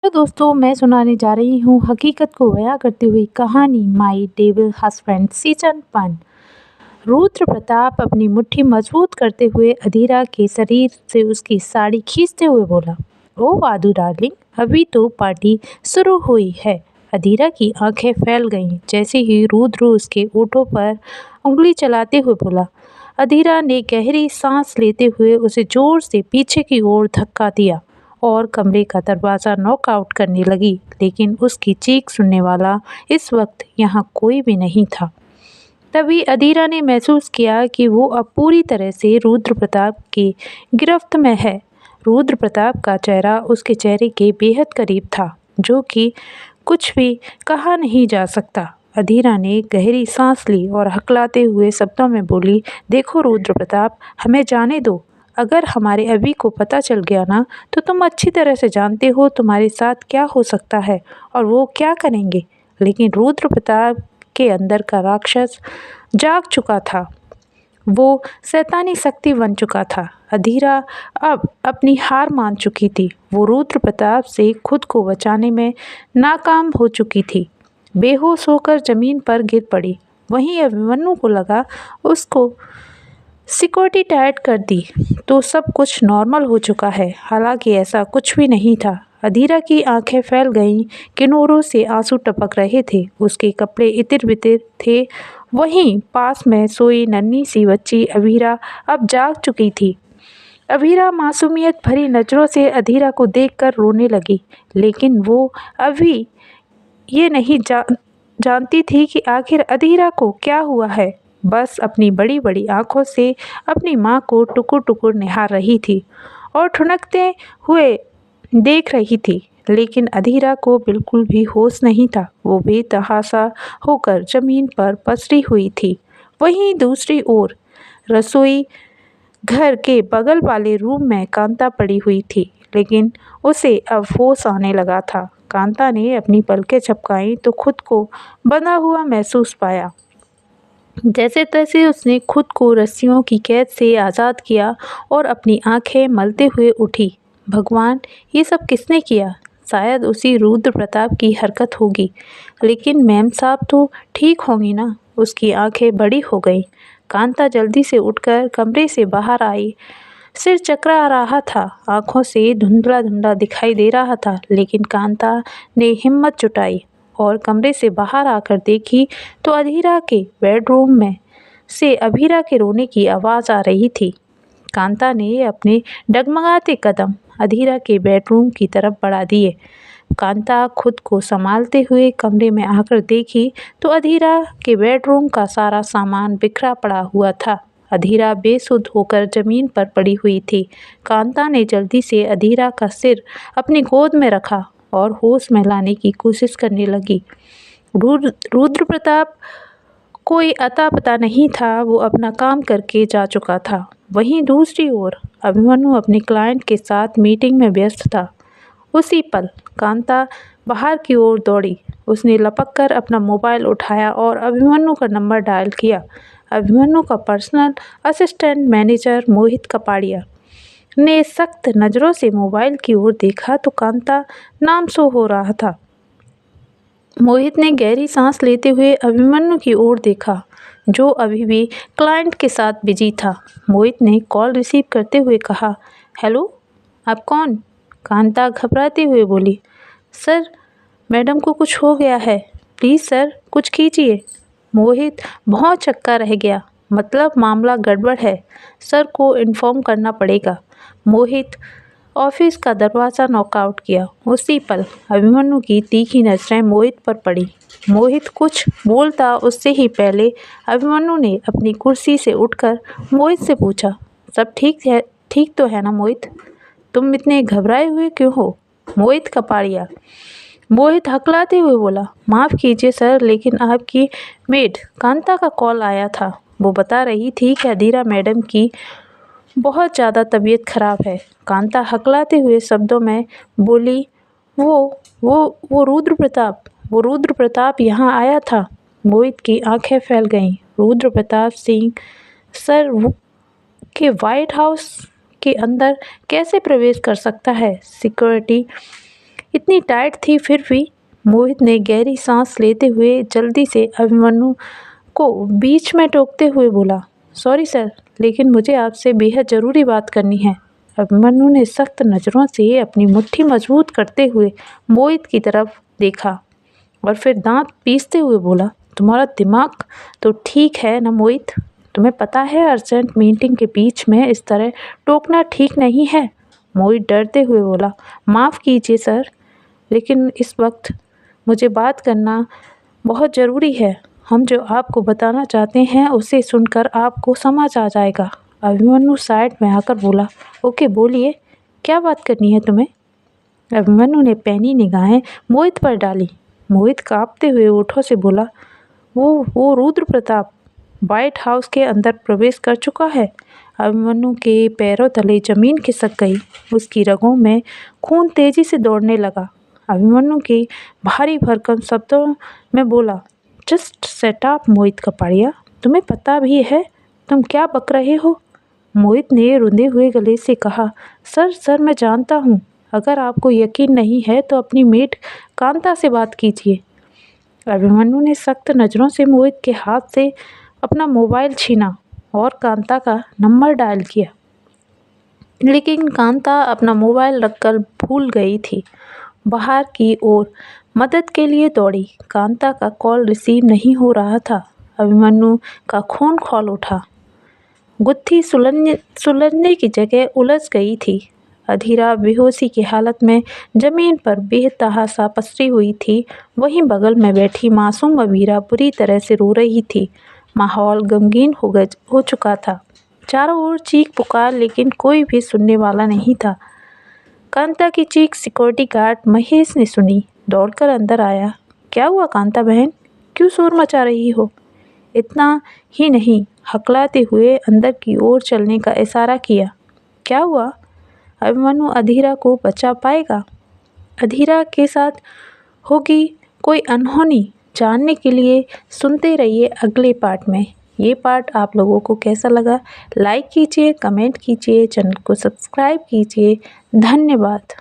तो दोस्तों मैं सुनाने जा रही हूँ हकीकत को बयां करती हुई कहानी my devil husband season 1। Rudra Pratap अपनी मुट्ठी मजबूत करते हुए अधीरा के शरीर से उसकी साड़ी खींचते हुए बोला, ओ वादू डार्लिंग, अभी तो पार्टी शुरू हुई है। अधीरा की आंखें फैल गईं जैसे ही रुद्र उसके ओठों पर उंगली चलाते हुए बोला। अधीरा ने गहरी सांस लेते हुए उसे जोर से पीछे की ओर धक्का दिया और कमरे का दरवाज़ा नॉकआउट करने लगी, लेकिन उसकी चीख सुनने वाला इस वक्त यहाँ कोई भी नहीं था। तभी अधीरा ने महसूस किया कि वो अब पूरी तरह से रुद्र प्रताप की गिरफ्त में है। रुद्र प्रताप का चेहरा उसके चेहरे के बेहद करीब था, जो कि कुछ भी कहा नहीं जा सकता। अधीरा ने गहरी सांस ली और हकलाते हुए शब्दों में बोली, देखो रुद्र प्रताप, हमें जाने दो। अगर हमारे अभी को पता चल गया ना, तो तुम अच्छी तरह से जानते हो तुम्हारे साथ क्या हो सकता है और वो क्या करेंगे। लेकिन रुद्र प्रताप के अंदर का राक्षस जाग चुका था। वो शैतानी शक्ति बन चुका था। अधीरा अब अपनी हार मान चुकी थी। वो रुद्र प्रताप से खुद को बचाने में नाकाम हो चुकी थी। बेहोश होकर जमीन पर गिर पड़ी। वहीं अभिमन्यु को लगा उसको सिक्योरिटी टाइट कर दी तो सब कुछ नॉर्मल हो चुका है, हालांकि ऐसा कुछ भी नहीं था। अधीरा की आंखें फैल गईं, किनोरों से आंसू टपक रहे थे, उसके कपड़े इतिर-बितिर थे। वहीं पास में सोई नन्ही सी बच्ची अभीरा अब जाग चुकी थी। अभीरा मासूमियत भरी नज़रों से अधीरा को देखकर रोने लगी, लेकिन वो अभी ये नहीं जानती थी कि आखिर अधीरा को क्या हुआ है। बस अपनी बड़ी बड़ी आंखों से अपनी माँ को टुकुर टुकुर निहार रही थी और ठुनकते हुए देख रही थी। लेकिन अधीरा को बिल्कुल भी होश नहीं था। वो बेतहाशा होकर जमीन पर पसरी हुई थी। वहीं दूसरी ओर रसोई घर के बगल वाले रूम में कांता पड़ी हुई थी, लेकिन उसे अब होश आने लगा था। कांता ने अपनी पलकें झपकाई तो खुद को बंधा हुआ महसूस पाया। जैसे तैसे उसने खुद को रस्सियों की कैद से आज़ाद किया और अपनी आंखें मलते हुए उठी। भगवान, ये सब किसने किया? शायद उसी रुद्र प्रताप की हरकत होगी, लेकिन मैम साहब तो ठीक होंगी ना? उसकी आंखें बड़ी हो गईं। कांता जल्दी से उठकर कमरे से बाहर आई। सिर चकरा रहा था, आंखों से धुंधला धुंधला दिखाई दे रहा था, लेकिन कांता ने हिम्मत जुटाई और कमरे से बाहर आकर देखी तो अधीरा के बेडरूम में से अभीरा के रोने की आवाज़ आ रही थी। कांता ने अपने डगमगाते कदम अधीरा के बेडरूम की तरफ बढ़ा दिए। कांता खुद को संभालते हुए कमरे में आकर देखी तो अधीरा के बेडरूम का सारा सामान बिखरा पड़ा हुआ था। अधीरा बेसुध होकर ज़मीन पर पड़ी हुई थी। कांता ने जल्दी से अधीरा का सिर अपनी गोद में रखा और होश में लाने की कोशिश करने लगी। रुद्र प्रताप कोई अता पता नहीं था, वो अपना काम करके जा चुका था। वहीं दूसरी ओर अभिमन्यु अपने क्लाइंट के साथ मीटिंग में व्यस्त था। उसी पल कांता बाहर की ओर दौड़ी। उसने लपक कर अपना मोबाइल उठाया और अभिमन्यु का नंबर डायल किया। अभिमन्यु का पर्सनल असिस्टेंट मैनेजर मोहित कपाड़िया ने सख्त नज़रों से मोबाइल की ओर देखा तो कांता नाम शो हो रहा था। मोहित ने गहरी सांस लेते हुए अभिमन्यु की ओर देखा, जो अभी भी क्लाइंट के साथ बिजी था। मोहित ने कॉल रिसीव करते हुए कहा, हेलो, आप कौन? कांता घबराते हुए बोली, सर, मैडम को कुछ हो गया है, प्लीज़ सर कुछ कीजिए। मोहित बहुत चक्का रह गया, मतलब मामला गड़बड़ है, सर को इन्फॉर्म करना पड़ेगा। मोहित ऑफिस का दरवाज़ा नॉकआउट किया। उसी पल अभिमन्यु की तीखी नज़रें मोहित पर पड़ी। मोहित कुछ बोलता उससे ही पहले अभिमन्यु ने अपनी कुर्सी से उठकर मोहित से पूछा, सब ठीक है? ठीक तो है ना मोहित? तुम इतने घबराए हुए क्यों हो? मोहित कपाड़िया। मोहित हकलाते हुए बोला, माफ़ कीजिए सर, लेकिन आपकी मेड कांता का कॉल आया था। वो बता रही थी कि अधीरा मैडम की बहुत ज़्यादा तबीयत खराब है। कांता हकलाते हुए शब्दों में बोली, वो रुद्र प्रताप यहाँ आया था। मोहित की आंखें फैल गईं। रुद्र प्रताप सिंह सर के व्हाइट हाउस के अंदर कैसे प्रवेश कर सकता है? सिक्योरिटी इतनी टाइट थी फिर भी। मोहित ने गहरी सांस लेते हुए जल्दी से अभिमन्यु को बीच में टोकते हुए बोला, सॉरी सर, लेकिन मुझे आपसे बेहद ज़रूरी बात करनी है। अभिमन्यु ने सख्त नज़रों से अपनी मुट्ठी मजबूत करते हुए मोहित की तरफ देखा और फिर दांत पीसते हुए बोला, तुम्हारा दिमाग तो ठीक है ना मोहित? तुम्हें पता है अर्जेंट मीटिंग के बीच में इस तरह टोकना ठीक नहीं है। मोहित डरते हुए बोला, माफ़ कीजिए सर, लेकिन इस वक्त मुझे बात करना बहुत ज़रूरी है। हम जो आपको बताना चाहते हैं उसे सुनकर आपको समझ आ जाएगा। अभिमन्यु साइड में आकर बोला, ओके बोलिए, क्या बात करनी है तुम्हें? अभिमन्यु ने पैनी निगाहें मोहित पर डाली। मोहित कांपते हुए ओठों से बोला, वो रुद्र प्रताप व्हाइट हाउस के अंदर प्रवेश कर चुका है। अभिमन्यु के पैरों तले जमीन खिसक गई। उसकी रगों में खून तेजी से दौड़ने लगा। अभिमन्यु के भारी भरकम शब्दों में बोला, जस्ट सेट अप मोहित कपाड़िया, तुम्हें पता भी है तुम क्या बक रहे हो? मोहित ने रुंधे हुए गले से कहा, सर मैं जानता हूँ। अगर आपको यकीन नहीं है तो अपनी मेट कांता से बात कीजिए। अभिमन्यु ने सख्त नज़रों से मोहित के हाथ से अपना मोबाइल छीना और कांता का नंबर डायल किया, लेकिन कांता अपना मोबाइल रखकर भूल गई थी। बाहर की ओर मदद के लिए दौड़ी। कांता का कॉल रिसीव नहीं हो रहा था। अभिमन्यु का खून खौल उठा। गुत्थी सुलझने की जगह उलझ गई थी। अधीरा बेहोशी की हालत में जमीन पर बेतहाशा पसरी हुई थी। वहीं बगल में बैठी मासूम अबीरा बुरी तरह से रो रही थी। माहौल गमगीन हो चुका था। चारों ओर चीख पुकार, लेकिन कोई भी सुनने वाला नहीं था। कांता की चीख सिक्योरिटी गार्ड महेश ने सुनी। दौड़कर अंदर आया। क्या हुआ कांता बहन, क्यों शोर मचा रही हो? इतना ही नहीं, हकलाते हुए अंदर की ओर चलने का इशारा किया। क्या हुआ? अभिमन्यु अधीरा को बचा पाएगा? अधीरा के साथ होगी कोई अनहोनी? जानने के लिए सुनते रहिए अगले पार्ट में। ये पार्ट आप लोगों को कैसा लगा? लाइक कीजिए, कमेंट कीजिए, चैनल को सब्सक्राइब कीजिए। धन्यवाद।